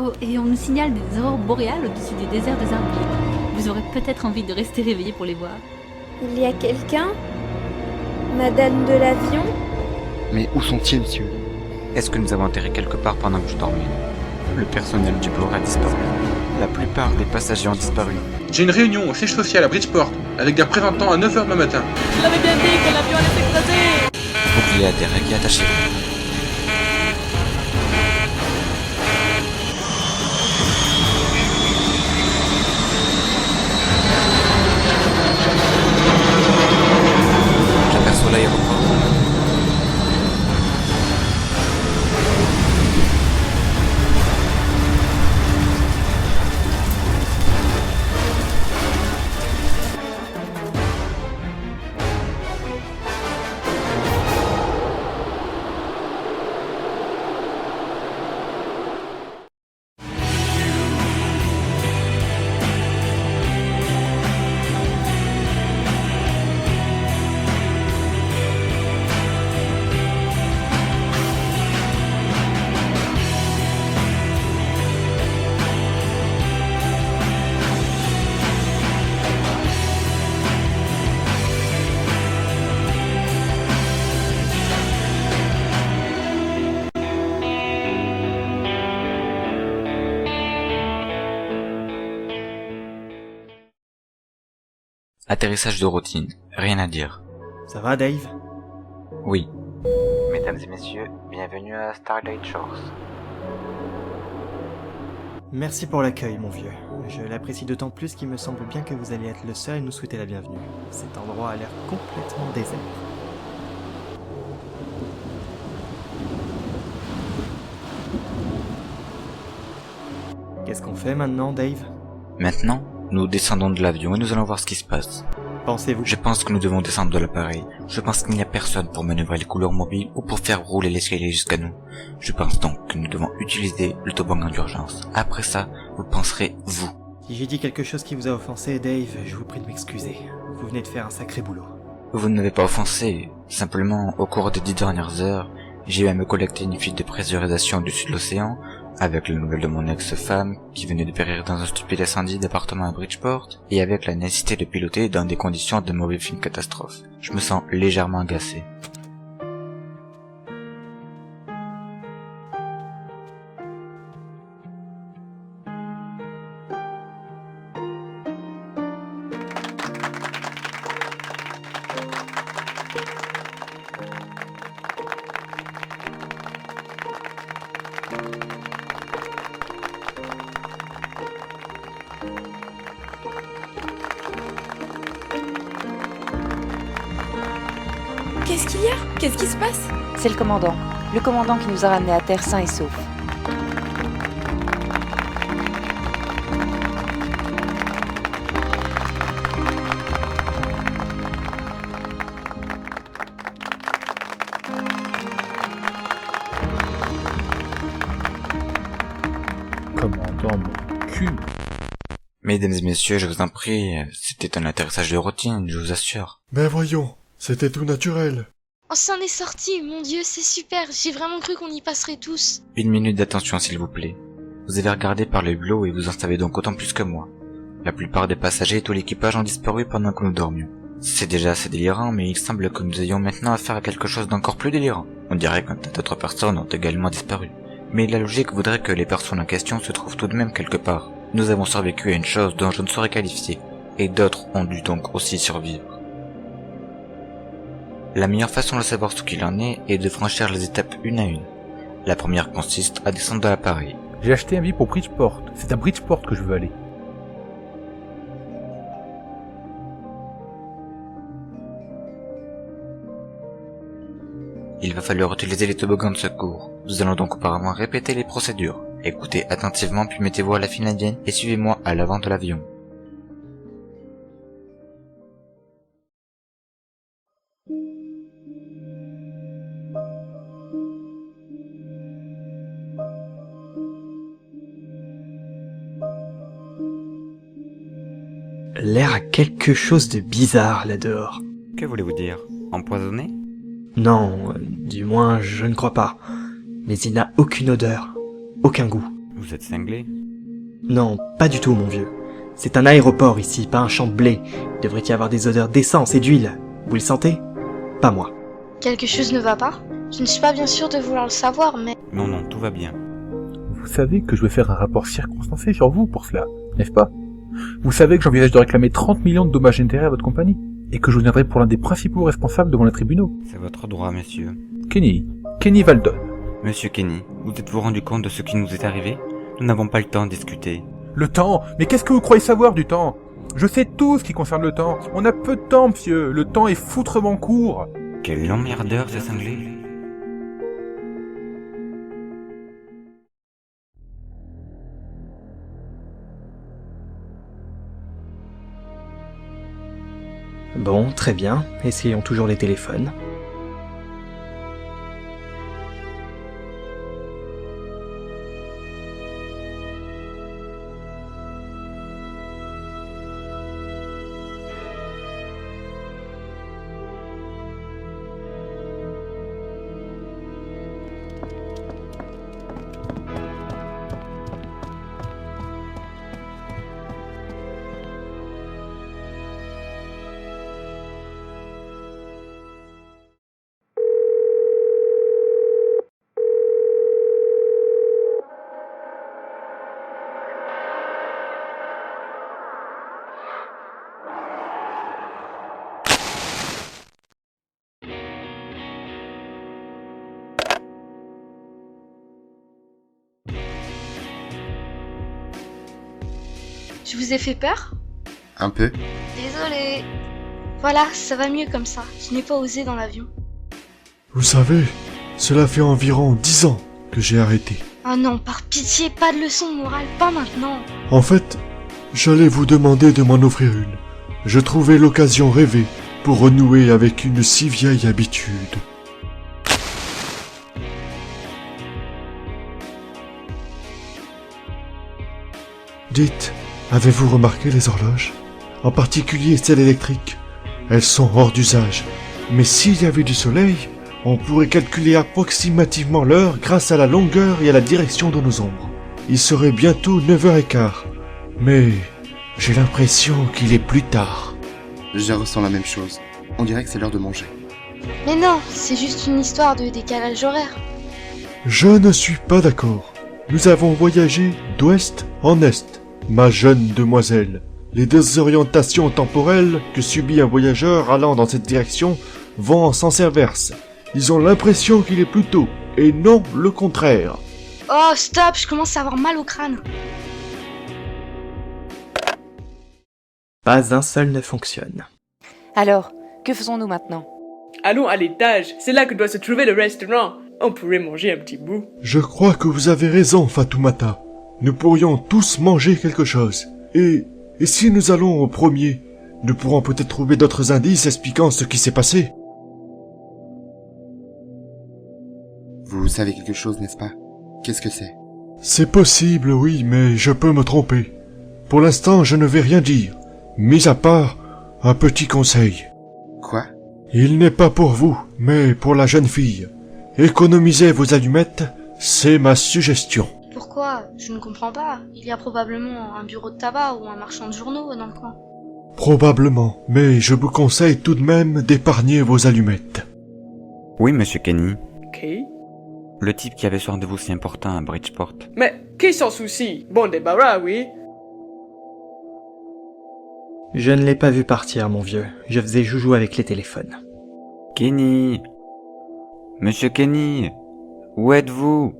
Oh, et on nous signale des aurores boréales au-dessus des déserts de Zarblik. Vous aurez peut-être envie de rester réveillé pour les voir. Il y a quelqu'un? Madame de l'avion? Mais où sont-ils, monsieur? Est-ce que nous avons atterri quelque part pendant que je dormais? Le personnel du bord a disparu. La plupart des passagers ont disparu. J'ai une réunion au siège social à Bridgeport, avec des représentants à 9h demain matin. Je l'avais bien dit que l'avion allait s'écraser. Bouclier atterri, attachez-vous. J'aperçois l'aéroport. Atterrissage de routine, rien à dire. Ça va, Dave? Oui. Mesdames et messieurs, bienvenue à Starlight Shores. Merci pour l'accueil, mon vieux. Je l'apprécie d'autant plus qu'il me semble bien que vous allez être le seul à nous souhaiter la bienvenue. Cet endroit a l'air complètement désert. Qu'est-ce qu'on fait maintenant, Dave? Maintenant, nous descendons de l'avion et nous allons voir ce qui se passe. Pensez-vous? Je pense que nous devons descendre de l'appareil. Je pense qu'il n'y a personne pour manœuvrer les couleurs mobiles ou pour faire rouler l'escalier jusqu'à nous. Je pense donc que nous devons utiliser le toboggan d'urgence. Après ça, vous penserez vous. Si j'ai dit quelque chose qui vous a offensé, Dave, je vous prie de m'excuser. Vous venez de faire un sacré boulot. Vous ne m'avez pas offensé. Simplement, au cours des 10 dernières heures, j'ai eu à me collecter une fuite de pressurisation au-dessus de l'océan, avec la nouvelle de mon ex-femme, qui venait de périr dans un stupide incendie d'appartement à Bridgeport, et avec la nécessité de piloter dans des conditions de mauvais film catastrophe. Je me sens légèrement agacé. Qu'est-ce qu'il y a? Qu'est-ce qui se passe? C'est le commandant. Le commandant qui nous a ramenés à terre sains et saufs. Commandant mon cul. Mesdames et messieurs, je vous en prie, c'était un atterrissage de routine, je vous assure. Ben voyons, c'était tout naturel. On s'en est sorti, mon Dieu, c'est super. J'ai vraiment cru qu'on y passerait tous. Une minute d'attention s'il vous plaît. Vous avez regardé par le hublot et vous en savez donc autant plus que moi. La plupart des passagers et tout l'équipage ont disparu pendant que nous dormions. C'est déjà assez délirant, mais il semble que nous ayons maintenant affaire à quelque chose d'encore plus délirant. On dirait qu'un tas d'autres personnes ont également disparu. Mais la logique voudrait que les personnes en question se trouvent tout de même quelque part. Nous avons survécu à une chose dont je ne saurais qualifier, et d'autres ont dû donc aussi survivre. La meilleure façon de savoir ce qu'il en est de franchir les étapes une à une. La première consiste à descendre de l'appareil. J'ai acheté un billet pour Bridgeport. C'est à Bridgeport que je veux aller. Il va falloir utiliser les toboggans de secours. Nous allons donc auparavant répéter les procédures. Écoutez attentivement puis mettez-vous à la file indienne et suivez-moi à l'avant de l'avion. L'air a quelque chose de bizarre là dehors. Que voulez-vous dire? Empoisonné? Non, du moins je ne crois pas. Mais il n'a aucune odeur, aucun goût. Vous êtes cinglé? Non, pas du tout, mon vieux. C'est un aéroport ici, pas un champ de blé. Il devrait y avoir des odeurs d'essence et d'huile. Vous le sentez? Pas moi. Quelque chose ne va pas? Je ne suis pas bien sûre de vouloir le savoir, mais... Non, tout va bien. Vous savez que je vais faire un rapport circonstancié sur vous pour cela, n'est-ce pas? Vous savez que j'envisage de réclamer 30 millions de dommages et intérêts à votre compagnie, et que je viendrai pour l'un des principaux responsables devant les tribunaux. C'est votre droit, monsieur. Kenny Valdon. Monsieur Kenny, vous êtes-vous rendu compte de ce qui nous est arrivé? Nous n'avons pas le temps de discuter. Le temps? Mais qu'est-ce que vous croyez savoir du temps? Je sais tout ce qui concerne le temps. On a peu de temps, monsieur. Le temps est foutrement court. Quel emmerdeur, ce cinglé. Bon, très bien. Essayons toujours les téléphones. Je vous ai fait peur? Un peu. Désolée. Voilà, ça va mieux comme ça. Je n'ai pas osé dans l'avion. Vous savez, cela fait environ 10 ans que j'ai arrêté. Ah non, par pitié, pas de leçon de morale, pas maintenant. En fait, j'allais vous demander de m'en offrir une. Je trouvais l'occasion rêvée pour renouer avec une si vieille habitude. Dites, avez-vous remarqué les horloges? En particulier celles électriques. Elles sont hors d'usage. Mais s'il y avait du soleil, on pourrait calculer approximativement l'heure grâce à la longueur et à la direction de nos ombres. Il serait bientôt 9h15. Mais j'ai l'impression qu'il est plus tard. Je ressens la même chose. On dirait que c'est l'heure de manger. Mais non, c'est juste une histoire de décalage horaire. Je ne suis pas d'accord. Nous avons voyagé d'ouest en est, ma jeune demoiselle. Les désorientations temporelles que subit un voyageur allant dans cette direction vont en sens inverse. Ils ont l'impression qu'il est plus tôt, et non le contraire. Oh, stop, je commence à avoir mal au crâne. Pas un seul ne fonctionne. Alors, que faisons-nous maintenant? Allons à l'étage, c'est là que doit se trouver le restaurant. On pourrait manger un petit bout. Je crois que vous avez raison, Fatoumata. Nous pourrions tous manger quelque chose. Et si nous allons au premier, nous pourrons peut-être trouver d'autres indices expliquant ce qui s'est passé. Vous savez quelque chose, n'est-ce pas? Qu'est-ce que c'est? C'est possible, oui, mais je peux me tromper. Pour l'instant, je ne vais rien dire, mis à part un petit conseil. Quoi? Il n'est pas pour vous, mais pour la jeune fille. Économisez vos allumettes, c'est ma suggestion. Pourquoi? Je ne comprends pas. Il y a probablement un bureau de tabac ou un marchand de journaux dans le coin. Probablement, mais je vous conseille tout de même d'épargner vos allumettes. Oui, monsieur Kenny. Ok. Le type qui avait ce rendez-vous si important à Bridgeport. Mais qui s'en soucie? Bon débarras, oui. Je ne l'ai pas vu partir, mon vieux. Je faisais joujou avec les téléphones. Kenny! Monsieur Kenny! Où êtes-vous?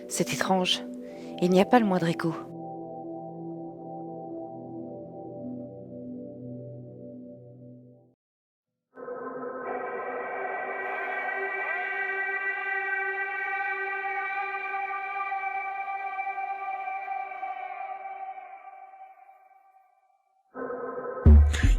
C'est étrange. Il n'y a pas le moindre écho.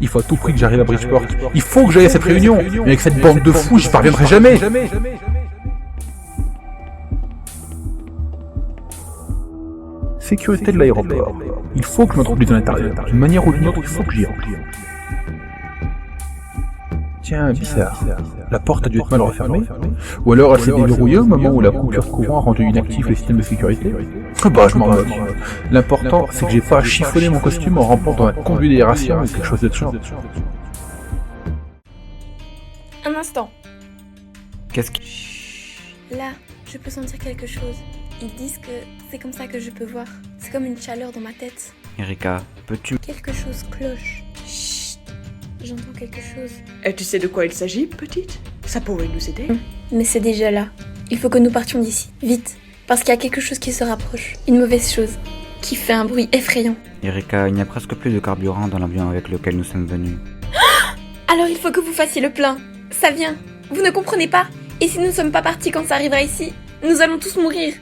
Il faut à tout prix que j'arrive à Bridgeport. Il faut que j'aille à cette réunion. Mais avec cette bande de fous, j'y parviendrai jamais. Sécurité de l'aéroport. Il faut que je m'introduise à l'intérieur. D'une manière ou d'une autre, il faut que j'y entre. Tiens, bizarre. La porte a dû être mal refermée. Ou alors elle s'est déverrouillée au moment où la coupure de courant a rendu inactif les systèmes de sécurité. Bah, je m'en moque. L'important, c'est que j'ai pas à chiffonner mon costume en rampant dans un conduit d'aération ou quelque chose de genre. Un instant. Qu'est-ce qui... Là, je peux sentir quelque chose. Ils disent que c'est comme ça que je peux voir. C'est comme une chaleur dans ma tête. Erika, peux-tu... Quelque chose cloche. Chut. J'entends quelque chose. Et tu sais de quoi il s'agit, petite? Ça pourrait nous aider. Mais c'est déjà là. Il faut que nous partions d'ici. Vite. Parce qu'il y a quelque chose qui se rapproche. Une mauvaise chose. Qui fait un bruit effrayant. Erika, il n'y a presque plus de carburant dans l'avion avec lequel nous sommes venus. Alors il faut que vous fassiez le plein. Ça vient. Vous ne comprenez pas? Et si nous ne sommes pas partis quand ça arrivera ici, nous allons tous mourir.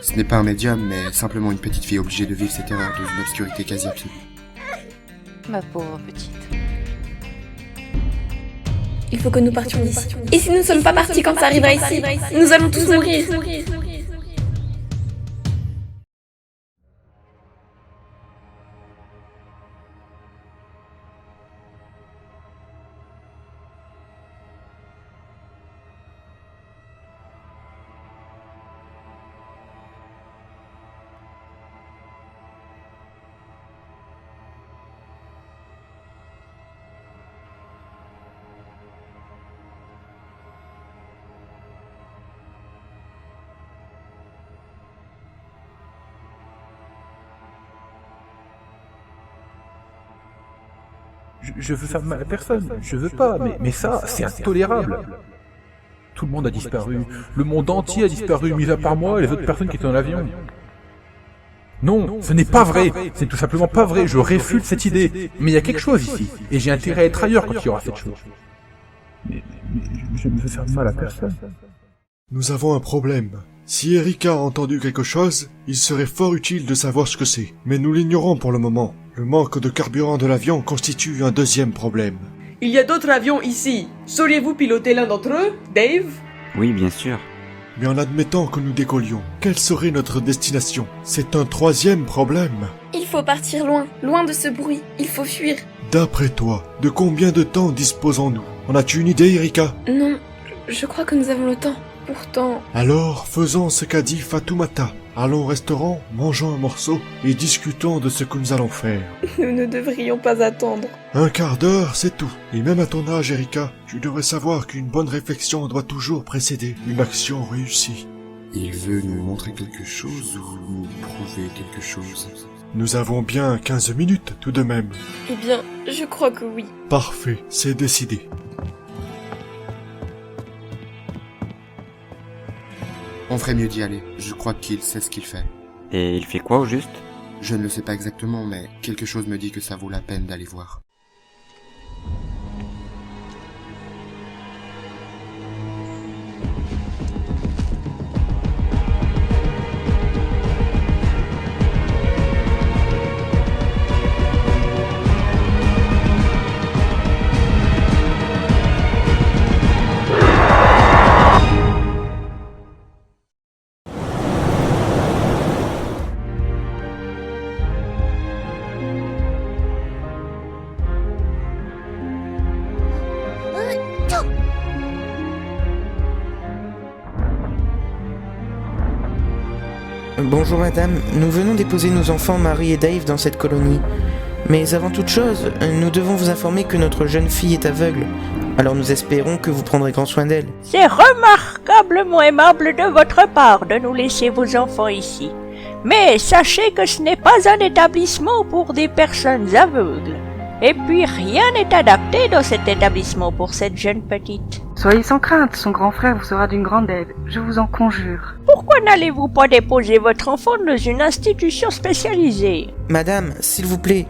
Ce n'est pas un médium, mais simplement une petite fille obligée de vivre cette erreur dans une obscurité quasi absolue. Ma pauvre petite. Il faut que nous partions d'ici. Et si nous ne sommes pas partis quand ça arrivera ici, nous allons tous mourir. Je veux faire mal à personne, je veux pas, mais ça, c'est intolérable. Tout le monde a disparu, le monde entier a disparu, mis à part moi et les autres personnes qui étaient dans l'avion. Non, ce n'est pas vrai, c'est tout simplement pas vrai, je réfute cette idée. Mais il y a quelque chose ici, et j'ai intérêt à être ailleurs quand il y aura cette chose. Mais je ne veux faire mal à personne. Nous avons un problème. Si Erika a entendu quelque chose, il serait fort utile de savoir ce que c'est. Mais nous l'ignorons pour le moment. Le manque de carburant de l'avion constitue un deuxième problème. Il y a d'autres avions ici. Sauriez-vous piloter l'un d'entre eux, Dave? Oui, bien sûr. Mais en admettant que nous décollions, quelle serait notre destination? C'est un troisième problème. Il faut partir loin, loin de ce bruit. Il faut fuir. D'après toi, de combien de temps disposons-nous? En as-tu une idée, Erika? Non, je crois que nous avons le temps. Pourtant... Alors, faisons ce qu'a dit Fatoumata. Allons au restaurant, mangeons un morceau et discutons de ce que nous allons faire. Nous ne devrions pas attendre. Un quart d'heure, c'est tout. Et même à ton âge, Erika, tu devrais savoir qu'une bonne réflexion doit toujours précéder une action réussie. Il veut nous montrer quelque chose ou nous prouver quelque chose? Nous avons bien 15 minutes tout de même. Eh bien, je crois que oui. Parfait, c'est décidé. On ferait mieux d'y aller. Je crois qu'il sait ce qu'il fait. Et il fait quoi au juste? Je ne le sais pas exactement, mais quelque chose me dit que ça vaut la peine d'aller voir. Bonjour madame, nous venons déposer nos enfants Marie et Dave dans cette colonie. Mais avant toute chose, nous devons vous informer que notre jeune fille est aveugle. Alors nous espérons que vous prendrez grand soin d'elle. C'est remarquablement aimable de votre part de nous laisser vos enfants ici. Mais sachez que ce n'est pas un établissement pour des personnes aveugles. Et puis rien n'est adapté dans cet établissement pour cette jeune petite. Soyez sans crainte, son grand frère vous sera d'une grande aide, je vous en conjure. Pourquoi n'allez-vous pas déposer votre enfant dans une institution spécialisée? Madame, s'il vous plaît,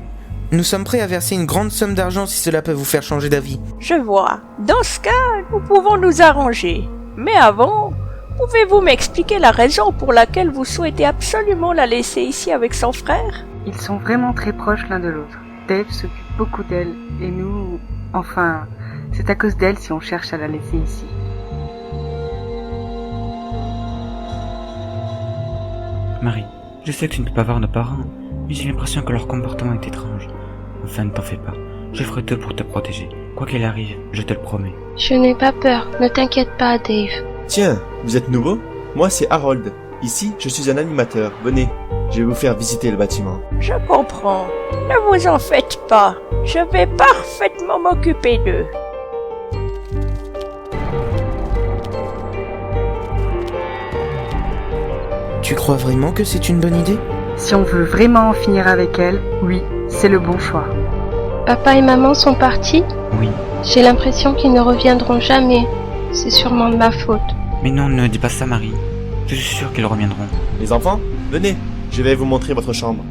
nous sommes prêts à verser une grande somme d'argent si cela peut vous faire changer d'avis. Je vois. Dans ce cas, nous pouvons nous arranger. Mais avant, pouvez-vous m'expliquer la raison pour laquelle vous souhaitez absolument la laisser ici avec son frère? Ils sont vraiment très proches l'un de l'autre. Dave s'occupe beaucoup d'elle, et nous... Enfin, c'est à cause d'elle si on cherche à la laisser ici. Marie, je sais que tu ne peux pas voir nos parents, mais j'ai l'impression que leur comportement est étrange. Enfin, ne t'en fais pas. Je ferai tout pour te protéger. Quoi qu'il arrive, je te le promets. Je n'ai pas peur, ne t'inquiète pas, Dave. Tiens, vous êtes nouveau? Moi, c'est Harold. Ici, je suis un animateur. Venez, je vais vous faire visiter le bâtiment. Je comprends. Ne vous en faites pas. Je vais parfaitement m'occuper d'eux. Tu crois vraiment que c'est une bonne idée? Si on veut vraiment en finir avec elle, oui, c'est le bon choix. Papa et maman sont partis? Oui. J'ai l'impression qu'ils ne reviendront jamais. C'est sûrement de ma faute. Mais non, ne dis pas ça, Marie. Je suis sûr qu'ils reviendront. Les enfants, venez, je vais vous montrer votre chambre.